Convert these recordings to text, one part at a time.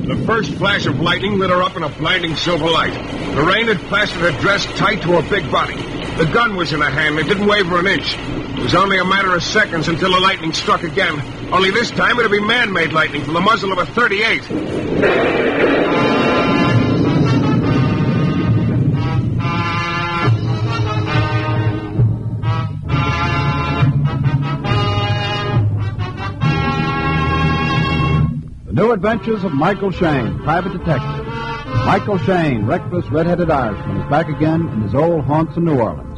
The first flash of lightning lit her up in a blinding silver light. The rain had plastered her dress tight to her big body. The gun was in her hand. It didn't waver an inch. It was only a matter of seconds until the lightning struck again. Only this time it would be man-made lightning from the muzzle of a .38. The New Adventures of Michael Shayne, Private Detective. Michael Shayne, reckless red-headed Irishman, is back again in his old haunts in New Orleans.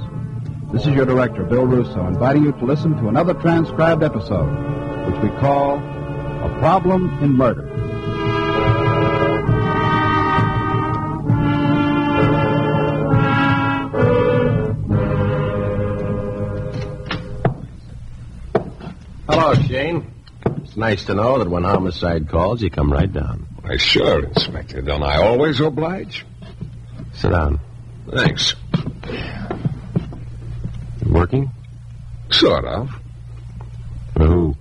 This is your director, Bill Russo, inviting you to listen to another transcribed episode, which we call A Problem in Murder. Hello, Shayne. It's nice to know that when homicide calls, you come right down. Why, sure, Inspector. Don't I always oblige? Sit down. Thanks. Working? Sort of. For who?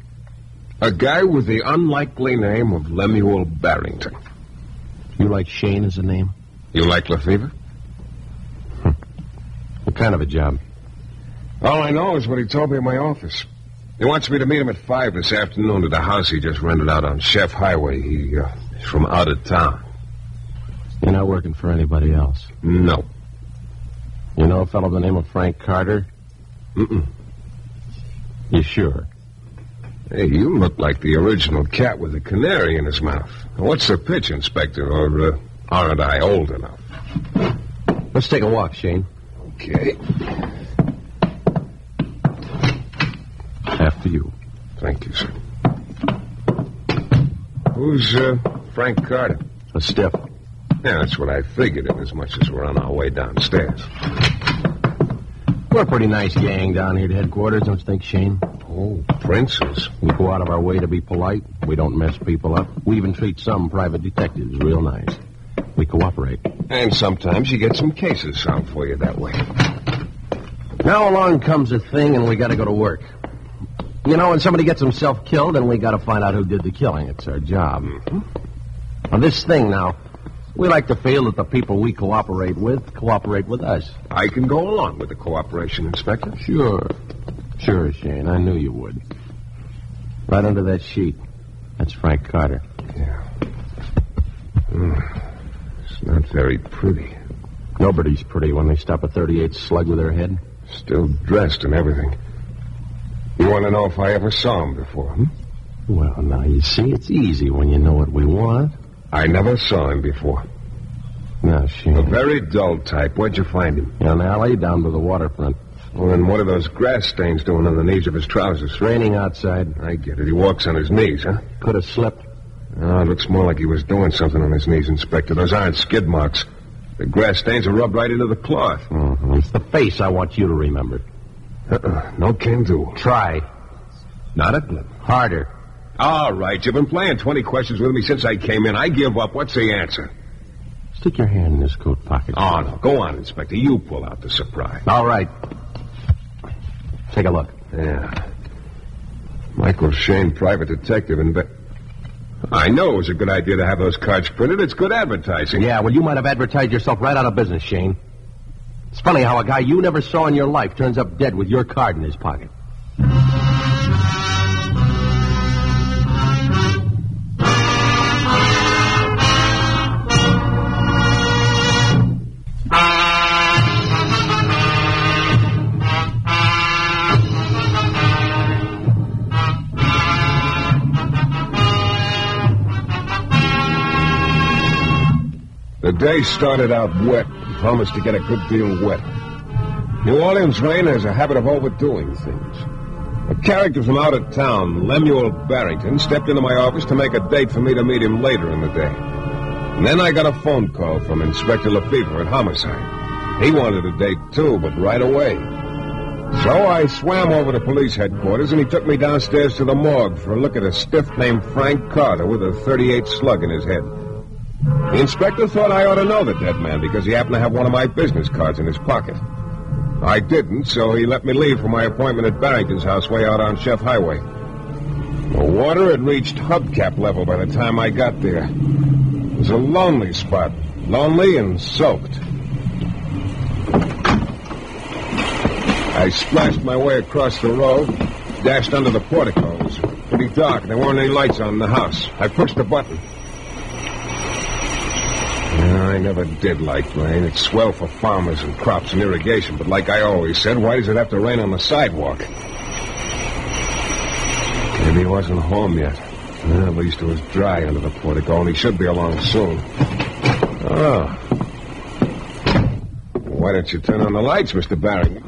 A guy with the unlikely name of Lemuel Barrington. You like Shayne as a name? You like Lefevre? What kind of a job? All I know is what he told me in my office. He wants me to meet him at 5 this afternoon at the house he just rented out on Chef Highway. He's from out of town. You're not working for anybody else? No. You know a fellow by the name of Frank Carter? Mm-mm. You sure? Hey, you look like the original cat with a canary in his mouth. What's the pitch, Inspector? Or aren't I old enough? Let's take a walk, Shayne. Okay. After you. Thank you, sir. Who's Frank Carter? A stiff. Yeah, that's what I figured, in as much as we're on our way downstairs. We're a pretty nice gang down here at headquarters, don't you think, Shayne? Oh, princes. We go out of our way to be polite. We don't mess people up. We even treat some private detectives real nice. We cooperate. And sometimes you get some cases solved for you that way. Now along comes a thing and we gotta go to work. You know, when somebody gets himself killed, then we gotta find out who did the killing. It's our job. Mm-hmm. On this thing now, we like to feel that the people we cooperate with us. I can go along with the cooperation, Inspector. Sure, Shayne. I knew you would. Right under that sheet. That's Frank Carter. Yeah. It's not very pretty. Nobody's pretty when they stop a .38 slug with their head. Still dressed and everything. You want to know if I ever saw him before, Well, now, you see, it's easy when you know what we want. I never saw him before. Now, Shayne. A very dull type. Where'd you find him? In an alley down by the waterfront. Well, then what are those grass stains doing on the knees of his trousers? It's raining outside. I get it. He walks on his knees, huh? Could have slipped. Oh, it looks more like he was doing something on his knees, Inspector. Those aren't skid marks. The grass stains are rubbed right into the cloth. Mm-hmm. It's the face I want you to remember. No can do. Try. Not a blip. Harder. All right, you've been playing 20 questions with me since I came in. I give up. What's the answer? Stick your hand in his coat pocket. Oh, no. Go on, Inspector. You pull out the surprise. All right. Take a look. Yeah. Michael Shayne, private detective, I know it was a good idea to have those cards printed. It's good advertising. Yeah, well, you might have advertised yourself right out of business, Shayne. It's funny how a guy you never saw in your life turns up dead with your card in his pocket. The day started out wet and promised to get a good deal wetter. New Orleans rain has a habit of overdoing things. A character from out of town, Lemuel Barrington, stepped into my office to make a date for me to meet him later in the day. And then I got a phone call from Inspector Lefevre at Homicide. He wanted a date, too, but right away. So I swam over to police headquarters, and he took me downstairs to the morgue for a look at a stiff named Frank Carter with a .38 slug in his head. The inspector thought I ought to know the dead man because he happened to have one of my business cards in his pocket. I didn't, so he let me leave for my appointment at Barrington's house way out on Chef Highway. The water had reached hubcap level by the time I got there. was a lonely spot. Lonely and soaked. I splashed my way across the road, dashed under the portico. It was pretty dark, and there weren't any lights on in the house. I pushed the button. I never did like rain. It's swell for farmers and crops and irrigation, but like I always said, why does it have to rain on the sidewalk? Maybe he wasn't home yet. Well, at least it was dry under the portico, and he should be along soon. Oh. Why don't you turn on the lights, Mr. Barrington?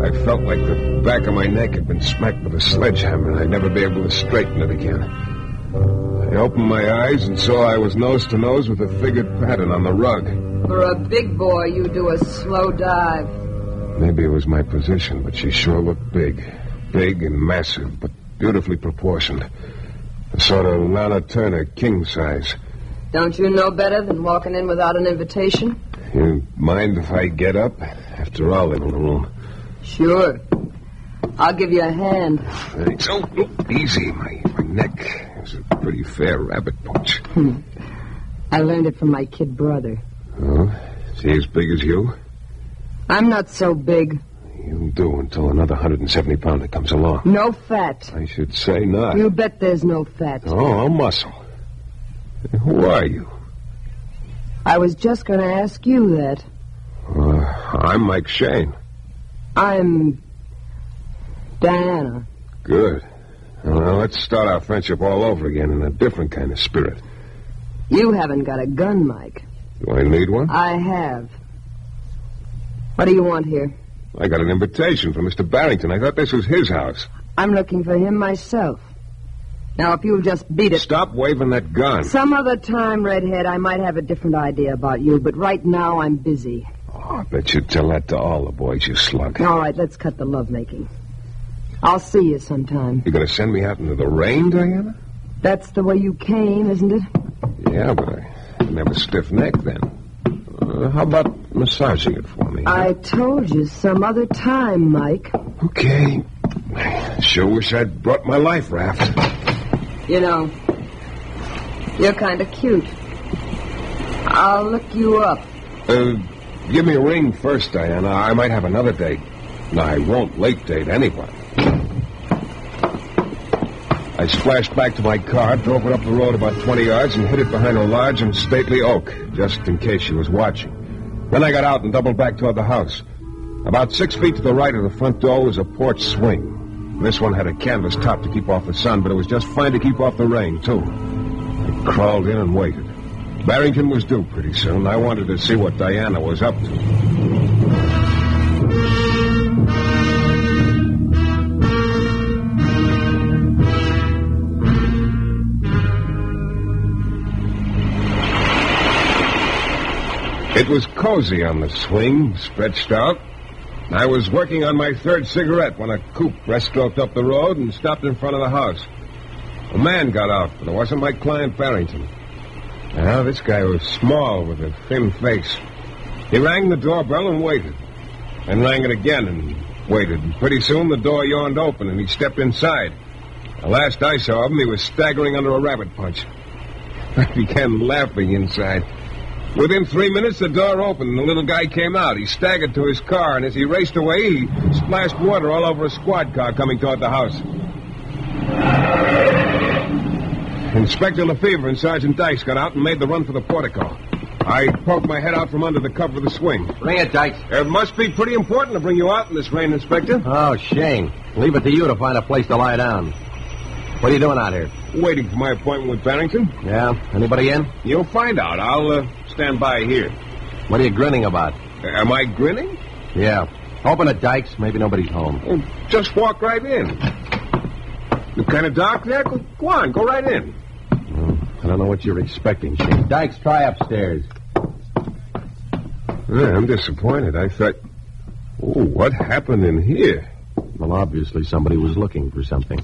I felt like the back of my neck had been smacked with a sledgehammer, and I'd never be able to straighten it again. I opened my eyes and saw I was nose to nose with a figured pattern on the rug. For a big boy, you do a slow dive. Maybe it was my position, but she sure looked big. Big and massive, but beautifully proportioned. A sort of Lana Turner king size. Don't you know better than walking in without an invitation? You mind if I get up? After all, in the room. Sure. I'll give you a hand. Thanks. Oh, easy. My neck is a pretty fair rabbit punch. I learned it from my kid brother. Oh? Is he as big as you? I'm not so big. You'll do until another 170-pounder comes along. No fat. I should say not. You bet there's no fat. Oh, muscle. Who are you? I was just going to ask you that. I'm Mike Shayne. I'm Diana. Good. Well, let's start our friendship all over again in a different kind of spirit. You haven't got a gun, Mike. Do I need one? I have. What do you want here? I got an invitation from Mr. Barrington. I thought this was his house. I'm looking for him myself. Now, if you'll just beat it... Stop waving that gun. Some other time, Redhead, I might have a different idea about you, but right now I'm busy. Oh, I bet you'd tell that to all the boys, you slug. All right, let's cut the lovemaking. I'll see you sometime. You're going to send me out into the rain, Diana? That's the way you came, isn't it? Yeah, but I didn't have a stiff neck then. How about massaging it for me? I told you some other time, Mike. Okay. I sure wish I'd brought my life raft. You know, you're kind of cute. I'll look you up. Give me a ring first, Diana. I might have another date. No, I won't late date anybody. I splashed back to my car, drove it up the road about 20 yards, and hid it behind a large and stately oak, just in case she was watching. Then I got out and doubled back toward the house. About 6 feet to the right of the front door was a porch swing. This one had a canvas top to keep off the sun, but it was just fine to keep off the rain, too. I crawled in and waited. Barrington was due pretty soon. I wanted to see what Diana was up to. It was cozy on the swing, stretched out. I was working on my third cigarette when a coupe breaststroked up the road and stopped in front of the house. A man got out, but it wasn't my client Barrington. Now, this guy was small with a thin face. He rang the doorbell and waited. Then rang it again and waited. And pretty soon the door yawned open and he stepped inside. The last I saw of him, he was staggering under a rabbit punch. I began laughing inside. Within 3 minutes, the door opened and the little guy came out. He staggered to his car, and as he raced away, he splashed water all over a squad car coming toward the house. Inspector Lefevre and Sergeant Dykes got out and made the run for the portico. I poked my head out from under the cover of the swing. Bring it, Dykes. It must be pretty important to bring you out in this rain, Inspector. Oh, Shayne. Leave it to you to find a place to lie down. What are you doing out here? Waiting for my appointment with Barrington. Yeah? Anybody in? You'll find out. I'll stand by here. What are you grinning about? Am I grinning? Yeah. Open it, Dykes. Maybe nobody's home. Well, just walk right in. You kind of dark there? Go on, go right in. I don't know what you're expecting, Shayne. Dykes, try upstairs. Yeah, I'm disappointed. I thought... Oh, what happened in here? Well, obviously somebody was looking for something.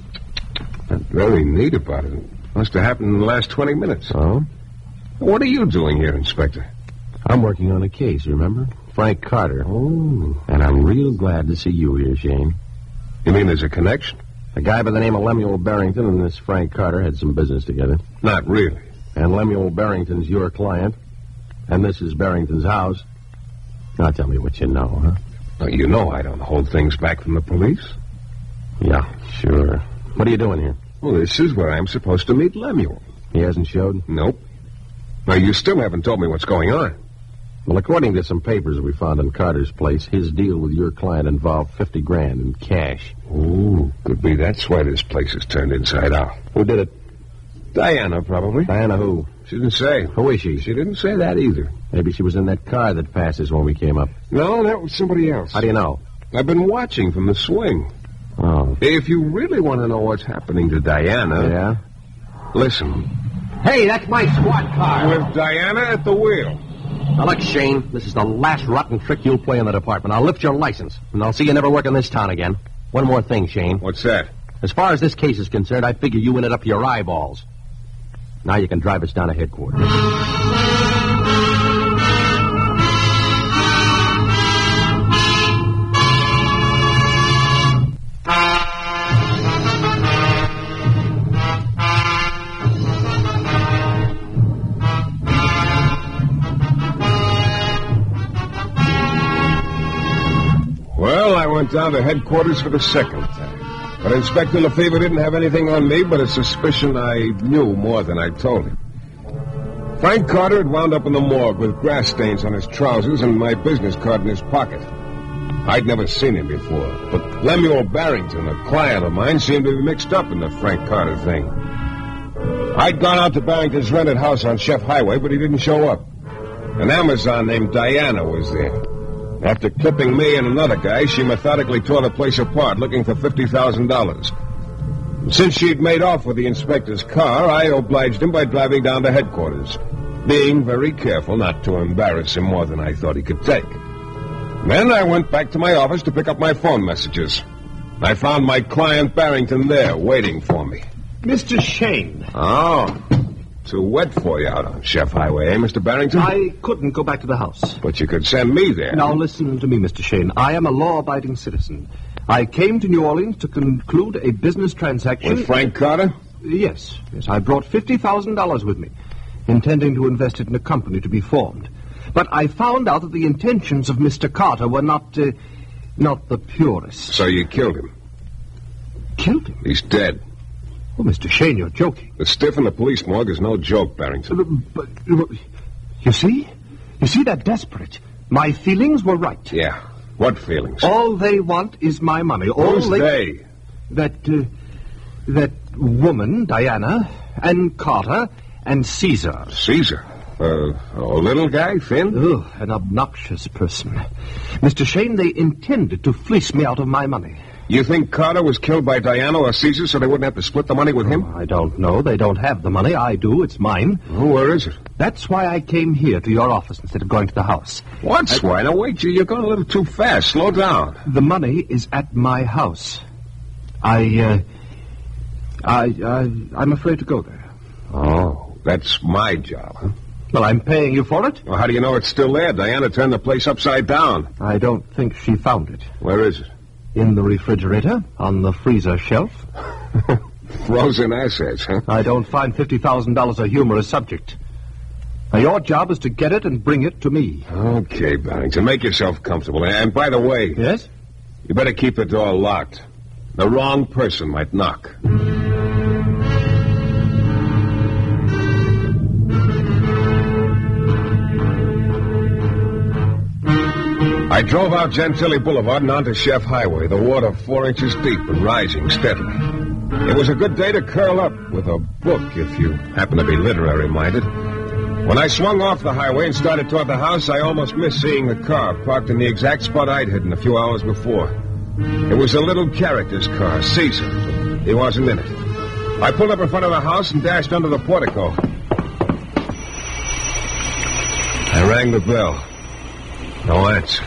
Not very neat about it. Must have happened in the last 20 minutes. Oh? What are you doing here, Inspector? I'm working on a case, remember? Frank Carter. Oh. And I'm real glad to see you here, Shayne. You mean there's a connection? A guy by the name of Lemuel Barrington and this Frank Carter had some business together. Not really. And Lemuel Barrington's your client. And this is Barrington's house. Now tell me what you know, huh? Well, you know I don't hold things back from the police. Yeah, sure. What are you doing here? Well, this is where I'm supposed to meet Lemuel. He hasn't showed? Nope. Now, you still haven't told me what's going on. Well, according to some papers we found in Carter's place, his deal with your client involved $50,000 in cash. Ooh, could be that's why this place is turned inside out. Who did it? Diana, probably. Diana who? She didn't say. Who is she? She didn't say that either. Maybe she was in that car that passed us when we came up. No, that was somebody else. How do you know? I've been watching from the swing. Oh. If you really want to know what's happening to Diana... Yeah? Listen. Hey, that's my squad car. With Diana at the wheel. Now, look, Shane, this is the last rotten trick you'll play in the department. I'll lift your license, and I'll see you never work in this town again. One more thing, Shane. What's that? As far as this case is concerned, I figure you in it up to your eyeballs. Now you can drive us down to headquarters. Well, I went down to headquarters for the second time. But Inspector Lefevre didn't have anything on me but a suspicion I knew more than I told him. Frank Carter had wound up in the morgue with grass stains on his trousers and my business card in his pocket. I'd never seen him before, but Lemuel Barrington, a client of mine, seemed to be mixed up in the Frank Carter thing. I'd gone out to Barrington's rented house on Chef Highway, but he didn't show up. An Amazon named Diana was there. After clipping me and another guy, she methodically tore the place apart, looking for $50,000. Since she'd made off with the inspector's car, I obliged him by driving down to headquarters, being very careful not to embarrass him more than I thought he could take. Then I went back to my office to pick up my phone messages. I found my client Barrington there, waiting for me. Mr. Shayne. Oh, too wet for you out on Chef Highway, eh, Mr. Barrington? I couldn't go back to the house. But you could send me there. Now, listen to me, Mr. Shayne. I am a law-abiding citizen. I came to New Orleans to conclude a business transaction... With Frank Carter? Yes. I brought $50,000 with me, intending to invest it in a company to be formed. But I found out that the intentions of Mr. Carter were not the purest. So you killed him? Killed him? He's dead. Oh, Mr. Shayne, you're joking. The stiff in the police morgue is no joke, Barrington. But you see? You see, they're desperate. My feelings were right. Yeah. What feelings? All they want is my money. Who's they? That woman, Diana, and Carter, and Caesar. Caesar? A little guy, Finn? Ugh, an obnoxious person. Mr. Shayne, they intended to fleece me out of my money. You think Carter was killed by Diana or Caesar so they wouldn't have to split the money with him? I don't know. They don't have the money. I do. It's mine. Oh, where is it? That's why I came here to your office instead of going to the house. What's why? Now, wait, you're going a little too fast. Slow down. The money is at my house. I'm afraid to go there. Oh, that's my job, huh? Well, I'm paying you for it. Well, how do you know it's still there? Diana turned the place upside down. I don't think she found it. Where is it? In the refrigerator, on the freezer shelf. Frozen assets, huh? I don't find $50,000 a humorous subject. Now, your job is to get it and bring it to me. Okay, Barrington, make yourself comfortable. And by the way... Yes? You better keep the door locked. The wrong person might knock. I drove out Gentilly Boulevard and onto Chef Highway, the water 4 inches deep and rising steadily. It was a good day to curl up with a book if you happen to be literary-minded. When I swung off the highway and started toward the house, I almost missed seeing the car parked in the exact spot I'd hidden a few hours before. It was a little character's car, Caesar. He wasn't in it. I pulled up in front of the house and dashed under the portico. I rang the bell. No answer.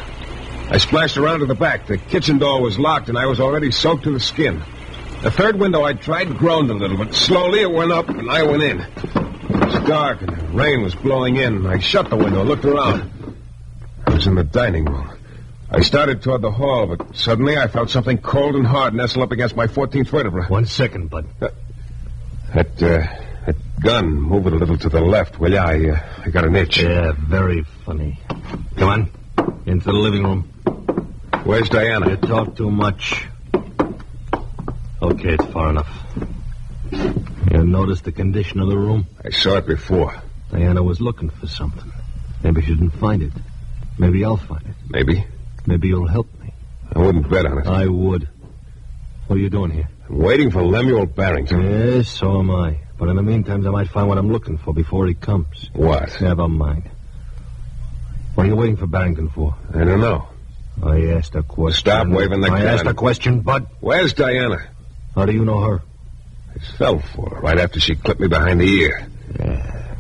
I splashed around to the back. The kitchen door was locked, and I was already soaked to the skin. The third window I tried groaned a little, but slowly it went up, and I went in. It was dark, and the rain was blowing in. I shut the window, looked around. I was in the dining room. I started toward the hall, but suddenly I felt something cold and hard nestle up against my 14th vertebra. 1 second, bud. That gun, move it a little to the left, will ya? I got an itch. Yeah, very funny. Come on, into the living room. Where's Diana? You talk too much. Okay, it's far enough. You noticed the condition of the room? I saw it before. Diana was looking for something. Maybe she didn't find it. Maybe I'll find it. Maybe. Maybe you'll help me. I wouldn't bet on it. I would. What are you doing here? I'm waiting for Lemuel Barrington. Yes, so am I. But in the meantime, I might find what I'm looking for before he comes. What? Never mind. What are you waiting for Barrington for? I don't know. I asked a question. Stop waving the gun. I asked a question, Bud. Where's Diana? How do you know her? I fell for her right after she clipped me behind the ear. Yeah.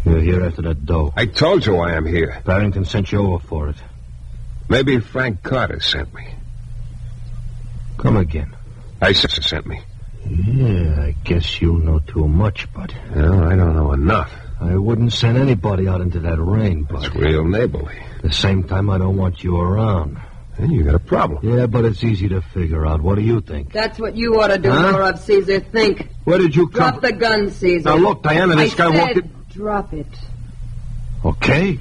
You're here after that dough. I told you why I'm here. Barrington sent you over for it. Maybe Frank Carter sent me. Come again. ISIS sent me. Yeah, I guess you know too much, Bud. No, I don't know enough. I wouldn't send anybody out into that rain, Bud. It's real neighborly. At the same time, I don't want you around. And you got a problem. Yeah, but it's easy to figure out. What do you think? That's what you ought to do more of, Caesar. Think. Where did you come Drop the gun, Caesar. Now, look, Diana, this guy walked in... Drop it. Okay.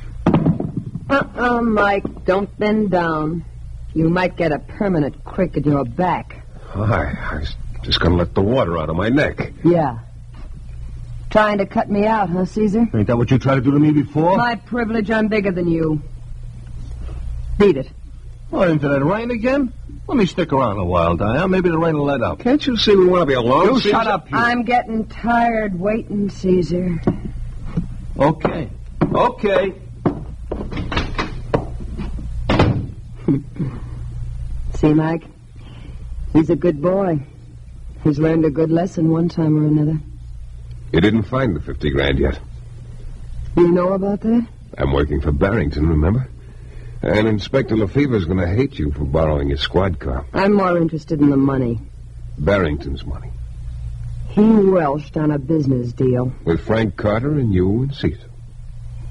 Mike, don't bend down. You might get a permanent crick in your back. I was just going to let the water out of my neck. Yeah. Trying to cut me out, huh, Caesar? Ain't that what you tried to do to me before? My privilege, I'm bigger than you. Beat it. Oh, into that rain again? Let me stick around a while, Diana. Maybe the rain will let up. Can't you see we want to be alone? You Caesar? shut up, you. I'm getting tired waiting, Caesar. Okay. Okay. See, Mike? He's a good boy. He's learned a good lesson one time or another. You didn't find the 50 grand yet. You know about that? I'm working for Barrington, remember? And Inspector Lefevre's going to hate you for borrowing his squad car. I'm more interested in the money. Barrington's money. He welched on a business deal. With Frank Carter and you and Caesar.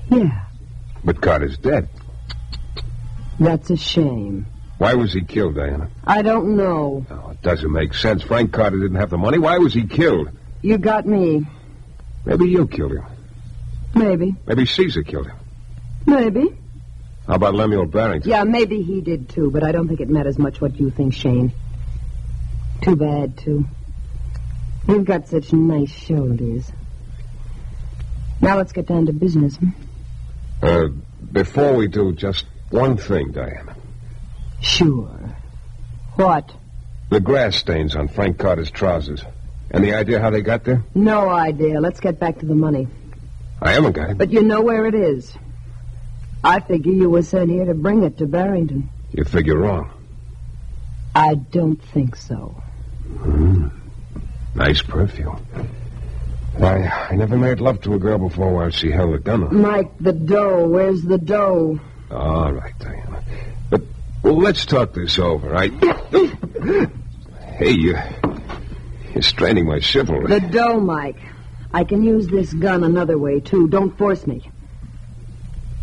Yeah. But Carter's dead. That's a shame. Why was he killed, Diana? I don't know. Oh, it doesn't make sense. Frank Carter didn't have the money. Why was he killed? You got me. Maybe you killed him. Maybe. Maybe Caesar killed him. Maybe. How about Lemuel Barrington? Yeah, maybe he did, too, but I don't think it matters much what you think, Shane. Too bad, too. You've got such nice shoulders. Now let's get down to business. Before we do, just one thing, Diana. Sure. What? The grass stains on Frank Carter's trousers. Any idea how they got there? No idea. Let's get back to the money. I haven't got it. But you know where it is. I figure you were sent here to bring it to Barrington. You figure wrong. I don't think so. Nice perfume. I never made love to a girl before while she held a gun on. Mike, the dough. Where's the dough? All right, Diana. But let's talk this over. Hey, you're straining my chivalry. The dough, Mike. I can use this gun another way, too. Don't force me.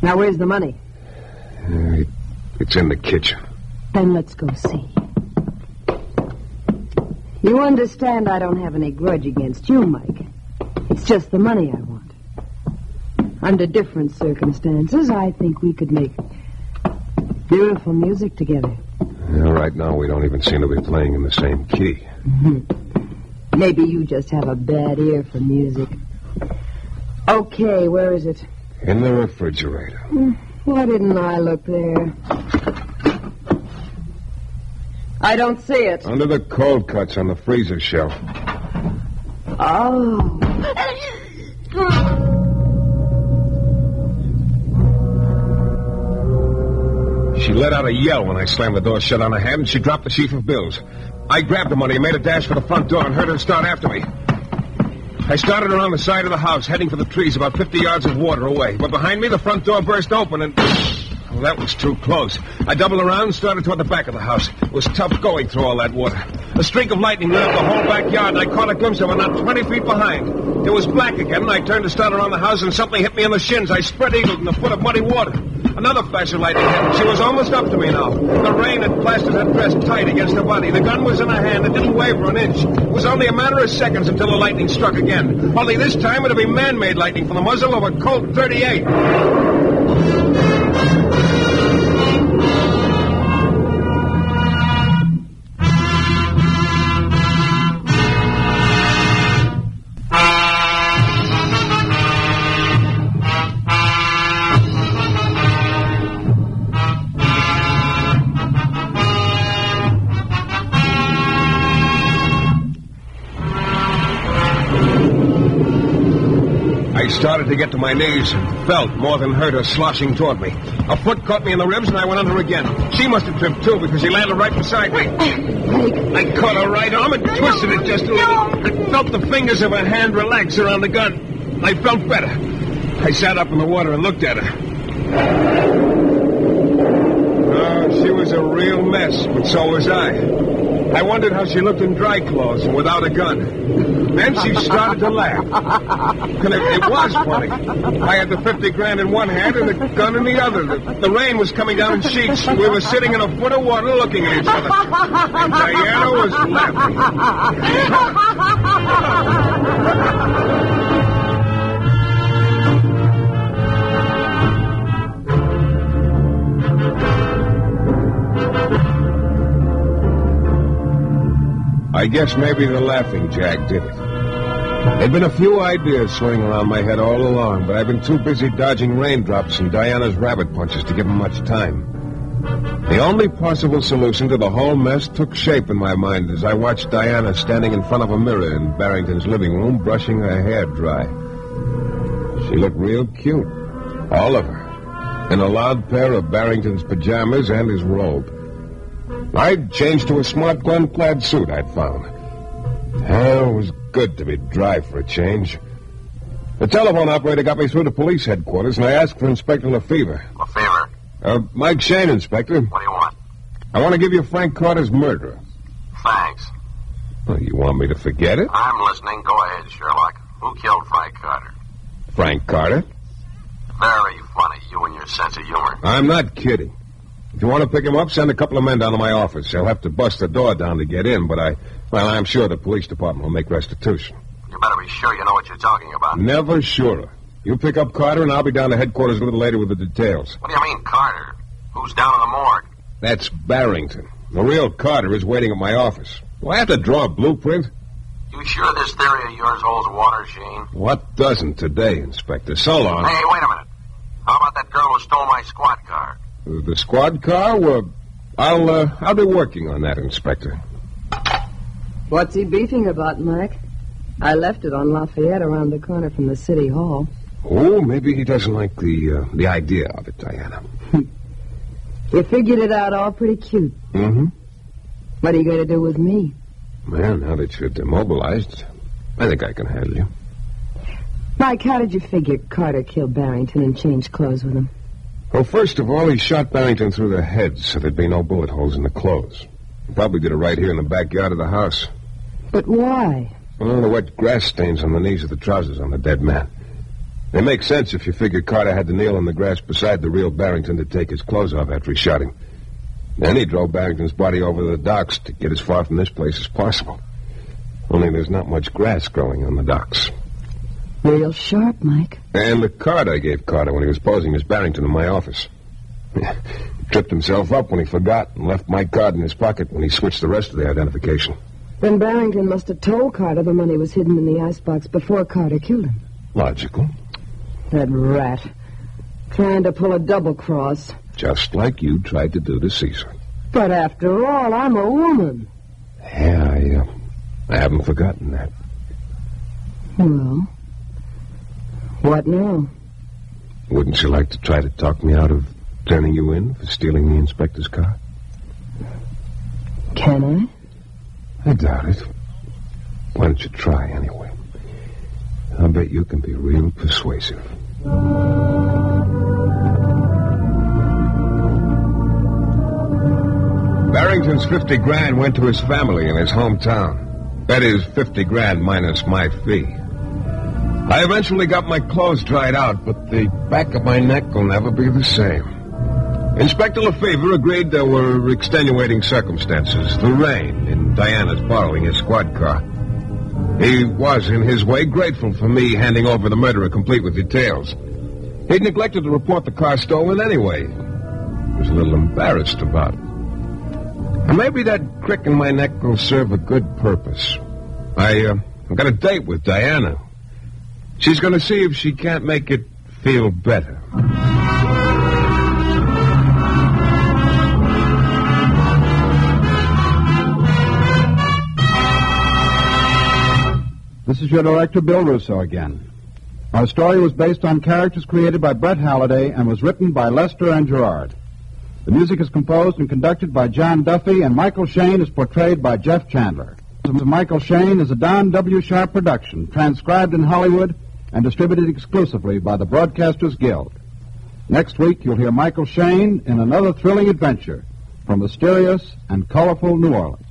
Now, where's the money? It's in the kitchen. Then let's go see. You understand I don't have any grudge against you, Mike. It's just the money I want. Under different circumstances, I think we could make beautiful music together. Yeah, right now, we don't even seem to be playing in the same key. Maybe you just have a bad ear for music. Okay, where is it? In the refrigerator. Why didn't I look there? I don't see it. Under the cold cuts on the freezer shelf. Oh. She let out a yell when I slammed the door shut on her head, and she dropped the sheaf of bills. I grabbed the money and made a dash for the front door and heard her start after me. I started around the side of the house, heading for the trees about 50 yards of water away. But behind me, the front door burst open, and... well, that was too close. I doubled around and started toward the back of the house. It was tough going through all that water. A streak of lightning lit up the whole backyard, and I caught a glimpse of her not 20 feet behind. It was black again, and I turned to start around the house, and something hit me in the shins. I spread eagled in a foot of muddy water. Another flash of lightning hit. She was almost up to me now. The rain had plastered her dress tight against her body. The gun was in her hand. It didn't waver an inch. It was only a matter of seconds until the lightning struck again. Only this time it'd be man-made lightning from the muzzle of a Colt 38. I started to get to my knees and felt more than heard her sloshing toward me. A foot caught me in the ribs and I went under again. She must have tripped too because she landed right beside me. I caught her right arm and twisted it just a little. I felt the fingers of her hand relax around the gun. I felt better. I sat up in the water and looked at her. Oh, she was a real mess, but so was I. I wondered how she looked in dry clothes and without a gun. Then she started to laugh. And it was funny. I had the 50 grand in one hand and the gun in the other. The rain was coming down in sheets. We were sitting in a foot of water looking at each other. And Diana was laughing. I guess maybe the laughing Jack did it. There'd been a few ideas swirling around my head all along, but I've been too busy dodging raindrops and Diana's rabbit punches to give them much time. The only possible solution to the whole mess took shape in my mind as I watched Diana standing in front of a mirror in Barrington's living room, brushing her hair dry. She looked real cute, all of her, in a loud pair of Barrington's pajamas and his robe. I'd changed to a smart gun-clad suit I'd found. It was good to be dry for a change. The telephone operator got me through to police headquarters, and I asked for Inspector Lefevre. Lefevre? Mike Shayne, Inspector. What do you want? I want to give you Frank Carter's murderer. Thanks. Well, you want me to forget it? I'm listening. Go ahead, Sherlock. Who killed Frank Carter? Frank Carter? Very funny, you and your sense of humor. I'm not kidding. If you want to pick him up, send a couple of men down to my office. They'll have to bust the door down to get in, but I'm sure the police department will make restitution. You better be sure you know what you're talking about. Never sure. You pick up Carter, and I'll be down to headquarters a little later with the details. What do you mean, Carter? Who's down in the morgue? That's Barrington. The real Carter is waiting at my office. Do I have to draw a blueprint? You sure this theory of yours holds water, Shane? What doesn't today, Inspector? So long. Hey, wait a minute. How about that girl who stole my squad car? The squad car? Well, I'll be working on that, Inspector. What's he beefing about, Mike? I left it on Lafayette around the corner from the city hall. Oh, maybe he doesn't like the idea of it, Diana. You figured it out all pretty cute. Mm-hmm. What are you going to do with me? Well, now that you're demobilized, I think I can handle you. Mike, how did you figure Carter killed Barrington and changed clothes with him? Well, first of all, he shot Barrington through the head so there'd be no bullet holes in the clothes. He probably did it right here in the backyard of the house. But why? Well, the wet grass stains on the knees of the trousers on the dead man. They make sense if you figure Carter had to kneel in the grass beside the real Barrington to take his clothes off after he shot him. Then he drove Barrington's body over the docks to get as far from this place as possible. Only there's not much grass growing on the docks. Real sharp, Mike. And the card I gave Carter when he was posing as Barrington in my office. He tripped himself up when he forgot and left my card in his pocket when he switched the rest of the identification. Then Barrington must have told Carter the money was hidden in the icebox before Carter killed him. Logical. That rat. Trying to pull a double cross. Just like you tried to do to Caesar. But after all, I'm a woman. Yeah, I haven't forgotten that. Well, what now? Wouldn't you like to try to talk me out of turning you in for stealing the inspector's car? Can I doubt it. Why don't you try anyway? I'll bet you can be real persuasive. Barrington's 50 grand went to his family in his hometown. That is 50 grand minus my fee. I eventually got my clothes dried out, but the back of my neck will never be the same. Inspector Lefevre agreed there were extenuating circumstances. The rain and Diana's borrowing his squad car. He was, in his way, grateful for me handing over the murderer complete with details. He'd neglected to report the car stolen anyway. He was a little embarrassed about it. And maybe that crick in my neck will serve a good purpose. I've got a date with Diana. She's going to see if she can't make it feel better. This is your director, Bill Russo, again. Our story was based on characters created by Brett Halliday and was written by Lester and Gerard. The music is composed and conducted by John Duffy, and Michael Shayne is portrayed by Jeff Chandler. Michael Shayne is a Don W. Sharp production, transcribed in Hollywood and distributed exclusively by the Broadcasters Guild. Next week, you'll hear Michael Shayne in another thrilling adventure from mysterious and colorful New Orleans.